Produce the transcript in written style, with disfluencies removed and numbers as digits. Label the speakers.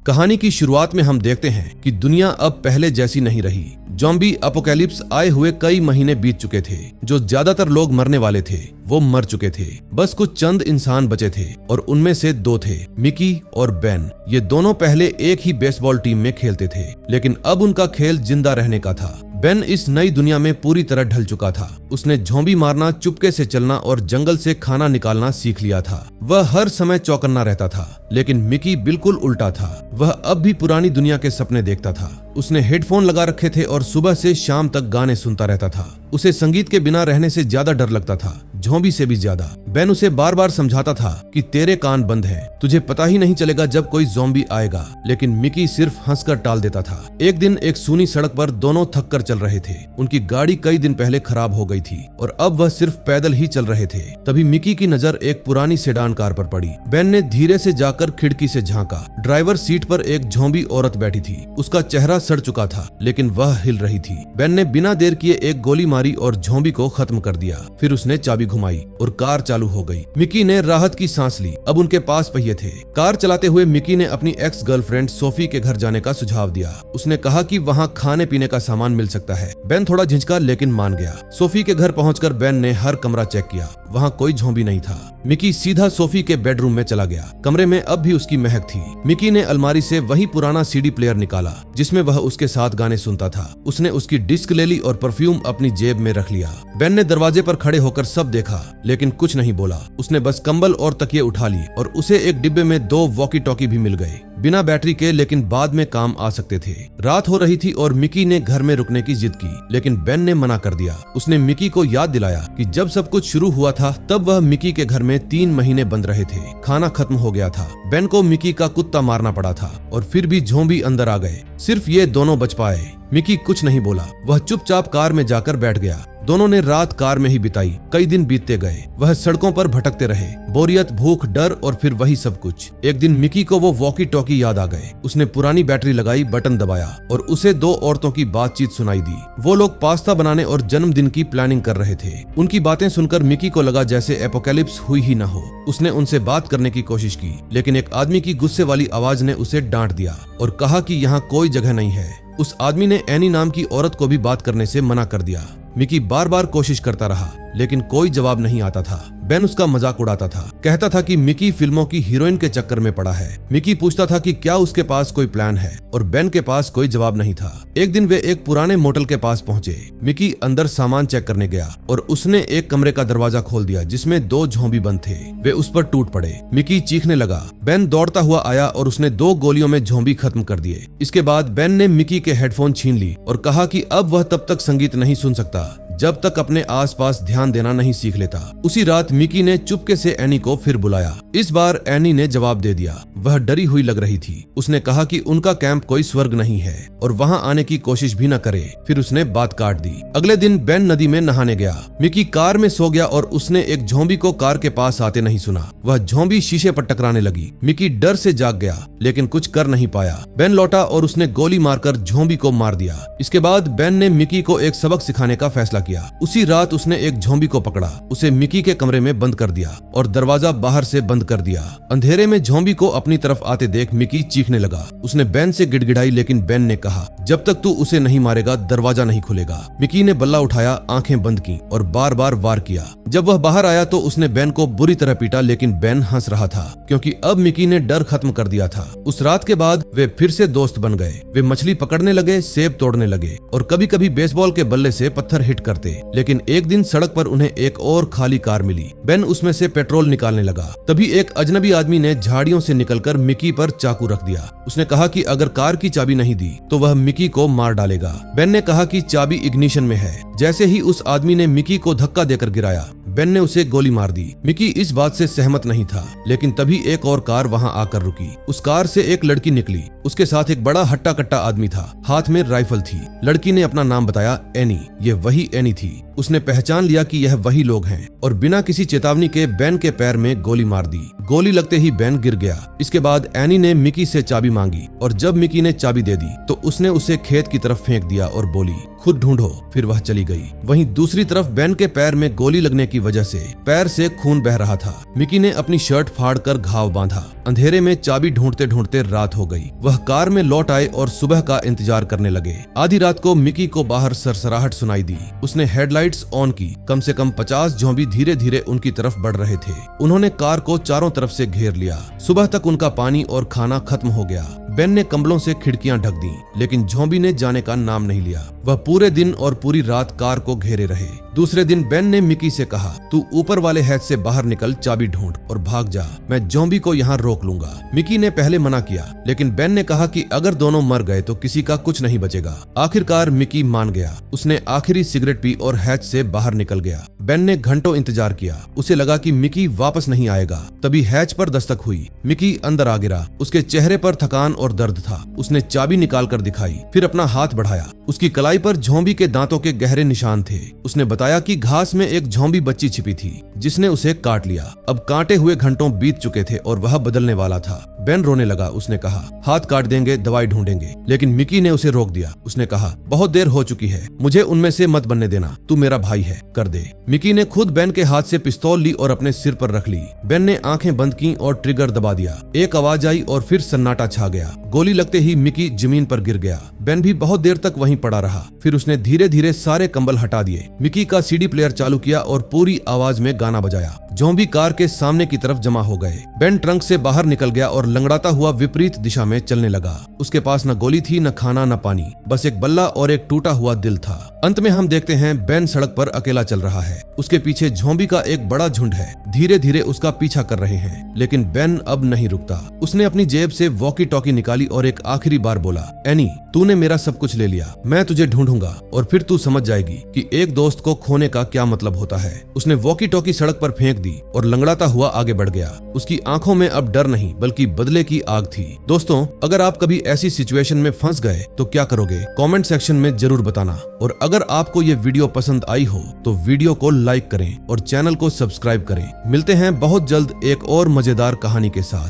Speaker 1: कहानी की शुरुआत में हम देखते हैं कि दुनिया अब पहले जैसी नहीं रही। ज़ॉम्बी अपोकैलिप्स आए हुए कई महीने बीत चुके थे। जो ज्यादातर लोग मरने वाले थे वो मर चुके थे। बस कुछ चंद इंसान बचे थे और उनमें से दो थे, मिकी और बेन। ये दोनों पहले एक ही बेसबॉल टीम में खेलते थे, लेकिन अब उनका खेल जिंदा रहने का था। बेन इस नई दुनिया में पूरी तरह ढल चुका था। उसने ज़ॉम्बी मारना, चुपके से चलना और जंगल से खाना निकालना सीख लिया था। वह हर समय चौकन्ना रहता था, लेकिन मिकी बिल्कुल उल्टा था। वह अब भी पुरानी दुनिया के सपने देखता था। उसने हेडफोन लगा रखे थे और सुबह से शाम तक गाने सुनता रहता था। उसे संगीत के बिना रहने से ज्यादा डर लगता था, ज़ॉम्बी से भी ज्यादा। बेन उसे बार बार समझाता था कि तेरे कान बंद हैं, तुझे पता ही नहीं चलेगा जब कोई ज़ॉम्बी आएगा, लेकिन मिकी सिर्फ हंसकर टाल देता था। एक दिन एक सूनी सड़क पर दोनों थक कर चल रहे थे। उनकी गाड़ी कई दिन पहले खराब हो गई थी और अब वह सिर्फ पैदल ही चल रहे थे। तभी मिकी की नजर एक पुरानी सेडान कार पर पड़ी। बेन ने धीरे से जाकर खिड़की से झांका। ड्राइवर सीट पर एक ज़ॉम्बी औरत बैठी थी। उसका चेहरा सड़ चुका था, लेकिन वह हिल रही थी। बेन ने बिना देर किए एक गोली मारी और ज़ॉम्बी को खत्म कर दिया। फिर उसने चाबी घुमाई और कार चालू हो गई। मिकी ने राहत की सांस ली। अब उनके पास पहिए थे। कार चलाते हुए मिकी ने अपनी एक्स गर्लफ्रेंड सोफी के घर जाने का सुझाव दिया। उसने कहा कि वहाँ खाने पीने का सामान मिल सकता है। बेन थोड़ा झिझका, लेकिन मान गया। सोफी के घर पहुंचकर बेन ने हर कमरा चेक किया। वहाँ कोई ज़ॉम्बी नहीं था। मिकी सीधा सोफी के बेडरूम में चला गया। कमरे में अब भी उसकी महक थी। मिकी ने अलमारी से वही पुराना सीडी प्लेयर निकाला जिसमें वह उसके साथ गाने सुनता था। उसने उसकी डिस्क ले ली और परफ्यूम अपनी जेब में रख लिया। बेन ने दरवाजे पर खड़े होकर सब देखा, लेकिन कुछ नहीं बोला। उसने बस कंबल और तकिए उठा ली और उसे एक डिब्बे में 2 वॉकी टॉकी भी मिल गए, बिना बैटरी के, लेकिन बाद में काम आ सकते थे। रात हो रही थी और मिकी ने घर में रुकने की जिद की, लेकिन बेन ने मना कर दिया। उसने मिकी को याद दिलाया कि जब सब कुछ शुरू हुआ था तब वह मिकी के घर में 3 महीने बंद रहे थे। खाना खत्म हो गया था। बेन को मिकी का कुत्ता मारना पड़ा था और फिर भी ज़ॉम्बी अंदर आ गए। सिर्फ ये दोनों बच पाए। मिकी कुछ नहीं बोला। वह चुपचाप कार में जाकर बैठ गया। दोनों ने रात कार में ही बिताई। कई दिन बीतते गए। वह सड़कों पर भटकते रहे। बोरियत, भूख, डर और फिर वही सब कुछ। एक दिन मिकी को वो वॉकी टॉकी याद आ गए। उसने पुरानी बैटरी लगाई, बटन दबाया और उसे 2 औरतों की बातचीत सुनाई दी। वो लोग पास्ता बनाने और जन्मदिन की प्लानिंग कर रहे थे। उनकी बातें सुनकर मिकी को लगा जैसे एपोकैलिप्स हुई ही ना हो। उसने उनसे बात करने की कोशिश की, लेकिन एक आदमी की गुस्से वाली आवाज ने उसे डांट दिया और कहा कि यहाँ कोई जगह नहीं है। उस आदमी ने एनी नाम की औरत को भी बात करने से मना कर दिया। मिकी बार बार कोशिश करता रहा, लेकिन कोई जवाब नहीं आता था। बेन उसका मजाक उड़ाता था, कहता था कि मिकी फिल्मों की हीरोइन के चक्कर में पड़ा है। मिकी पूछता था कि क्या उसके पास कोई प्लान है, और बेन के पास कोई जवाब नहीं था। एक दिन वे एक पुराने मोटल के पास पहुंचे। मिकी अंदर सामान चेक करने गया और उसने एक कमरे का दरवाजा खोल दिया जिसमें 2 ज़ॉम्बी बंद थे। वे उस पर टूट पड़े। मिकी चीखने लगा। बेन दौड़ता हुआ आया और उसने 2 गोलियों में ज़ॉम्बी खत्म कर दिए। इसके बाद बेन ने मिकी के हेडफोन छीन ली और कहा कि अब वह तब तक संगीत नहीं सुन सकता जब तक अपने आसपास ध्यान देना नहीं सीख लेता। उसी रात मिकी ने चुपके से एनी को फिर बुलाया। इस बार एनी ने जवाब दे दिया। वह डरी हुई लग रही थी। उसने कहा कि उनका कैंप कोई स्वर्ग नहीं है और वहां आने की कोशिश भी न करे। फिर उसने बात काट दी। अगले दिन बेन नदी में नहाने गया। मिकी कार में सो गया और उसने एक ज़ॉम्बी को कार के पास आते नहीं सुना। वह ज़ॉम्बी शीशे पर टकराने लगी। मिकी डर से जाग गया, लेकिन कुछ कर नहीं पाया। बेन लौटा और उसने गोली मारकर ज़ॉम्बी को मार दिया। इसके बाद बेन ने मिकी को एक सबक सिखाने का फैसला किया। उसी रात उसने एक ज़ॉम्बी को पकड़ा, उसे मिकी के कमरे में बंद कर दिया और दरवाजा बाहर से बंद कर दिया। अंधेरे में ज़ॉम्बी को अपनी तरफ आते देख मिकी चीखने लगा। उसने बेन से गिड़गिड़ाई, लेकिन बेन ने कहा, जब तक तू उसे नहीं मारेगा दरवाजा नहीं खुलेगा। मिकी ने बल्ला उठाया, आंखें बंद की और बार बार वार किया। जब वह बाहर आया तो उसने बेन को बुरी तरह पीटा, लेकिन बेन हंस रहा था क्योंकि अब मिकी ने डर खत्म कर दिया था। उस रात के बाद वे फिर से दोस्त बन गए। वे मछली पकड़ने लगे, सेब तोड़ने लगे और कभी कभी बेसबॉल के बल्ले से पत्थर हिट करते। लेकिन एक दिन सड़क पर उन्हें एक और खाली कार मिली। बेन उसमें से पेट्रोल निकालने लगा। तभी एक अजनबी आदमी ने झाड़ियों से निकलकर मिकी पर चाकू रख दिया। उसने कहा कि अगर कार की चाबी नहीं दी तो वह मिकी को मार डालेगा। बेन ने कहा कि चाबी इग्निशन में है। जैसे ही उस आदमी ने मिकी को धक्का देकर गिराया, बेन ने उसे गोली मार दी। मिकी इस बात से सहमत नहीं था, लेकिन तभी एक और कार वहां आकर रुकी। उस कार से एक लड़की निकली। उसके साथ एक बड़ा हट्टा कट्टा आदमी था, हाथ में राइफल थी। लड़की ने अपना नाम बताया, एनी। ये वही एनी थी। उसने पहचान लिया कि यह वही लोग हैं और बिना किसी चेतावनी के बेन के पैर में गोली मार दी। गोली लगते ही बेन गिर गया। इसके बाद एनी ने मिकी से चाबी मांगी और जब मिकी ने चाबी दे दी तो उसने उसे खेत की तरफ फेंक दिया और बोली, खुद ढूंढो। फिर वह चली गई। वहीं दूसरी तरफ बेन के पैर में गोली लगने की वजह से पैर से खून बह रहा था। मिकी ने अपनी शर्ट फाड़कर घाव बांधा। अंधेरे में चाबी ढूंढते ढूंढते रात हो गई। वह कार में लौट आए और सुबह का इंतजार करने लगे। आधी रात को मिकी को बाहर सरसराहट सुनाई दी। उसने हेडलाइट्स ऑन की। कम से कम 50 ज़ॉम्बी धीरे धीरे उनकी तरफ बढ़ रहे थे। उन्होंने कार को चारों तरफ से घेर लिया। सुबह तक उनका पानी और खाना खत्म हो गया। बेन ने कंबलों से खिड़कियां ढक दी, लेकिन ज़ॉम्बी ने जाने का नाम नहीं लिया। वह पूरे दिन और पूरी रात कार को घेरे रहे। दूसरे दिन बेन ने मिकी से कहा, तू ऊपर वाले हैच से बाहर निकल, चाबी ढूंढ और भाग जा। मैं ज़ॉम्बी को यहाँ रोक लूंगा। मिकी ने पहले मना किया, लेकिन बेन ने कहा कि अगर दोनों मर गए तो किसी का कुछ नहीं बचेगा। आखिरकार मिकी मान गया। उसने आखिरी सिगरेट पी और हैच से बाहर निकल गया। बेन ने घंटों इंतजार किया। उसे लगा कि मिकी वापस नहीं आएगा। तभी हैच पर दस्तक हुई। मिकी अंदर आ गिरा। उसके चेहरे पर थकान और दर्द था। उसने चाबी निकाल कर दिखाई, फिर अपना हाथ बढ़ाया। उसकी कलाई पर ज़ॉम्बी के दांतों के गहरे निशान थे। उसने बताया कि घास में एक ज़ॉम्बी बच्ची छिपी थी, जिसने उसे काट लिया। अब काटे हुए घंटों बीत चुके थे और वह बदलने वाला था। बेन रोने लगा। उसने कहा, हाथ काट देंगे, दवाई ढूंढेंगे। लेकिन मिकी ने उसे रोक दिया। उसने कहा, बहुत देर हो चुकी है, मुझे उनमें से मत बनने देना। तू मेरा भाई है, कर दे। मिकी ने खुद बेन के हाथ से पिस्तौल ली और अपने सिर पर रख ली। बेन ने आंखें बंद की और ट्रिगर दबा दिया। एक आवाज आई और फिर सन्नाटा छा गया। गोली लगते ही मिकी जमीन पर गिर गया। बेन भी बहुत देर तक वहीं पड़ा रहा। फिर उसने धीरे धीरे सारे कंबल हटा दिए। मिकी का सीडी प्लेयर चालू किया और पूरी आवाज में गाना बजाया। ज़ॉम्बी कार के सामने की तरफ जमा हो गए। बेन ट्रंक से बाहर निकल गया और लंगड़ाता हुआ विपरीत दिशा में चलने लगा। उसके पास न गोली थी, न खाना, न पानी, बस एक बल्ला और एक टूटा हुआ दिल था। अंत में हम देखते हैं बेन सड़क पर अकेला चल रहा है। उसके पीछे ज़ॉम्बी का एक बड़ा झुंड है। धीरे धीरे उसका पीछा कर रहे हैं, लेकिन बेन अब नहीं रुकता। उसने अपनी जेब से वॉकी टॉकी निकाली और एक आखिरी बार बोला, एनी, तूने मेरा सब कुछ ले लिया, मैं तुझे ढूंढूंगा और फिर तू समझ जाएगी कि एक दोस्त को खोने का क्या मतलब होता है। उसने वॉकी टॉकी सड़क पर फेंक दी और लंगड़ाता हुआ आगे बढ़ गया। उसकी आंखों में अब डर नहीं बल्कि बदले की आग थी। दोस्तों, अगर आप कभी ऐसी सिचुएशन में फंस गए तो क्या करोगे? कमेंट सेक्शन में जरूर बताना। और अगर आपको ये वीडियो पसंद आई हो तो वीडियो को लाइक करें और चैनल को सब्सक्राइब करें। मिलते हैं बहुत जल्द एक और मजेदार कहानी के साथ।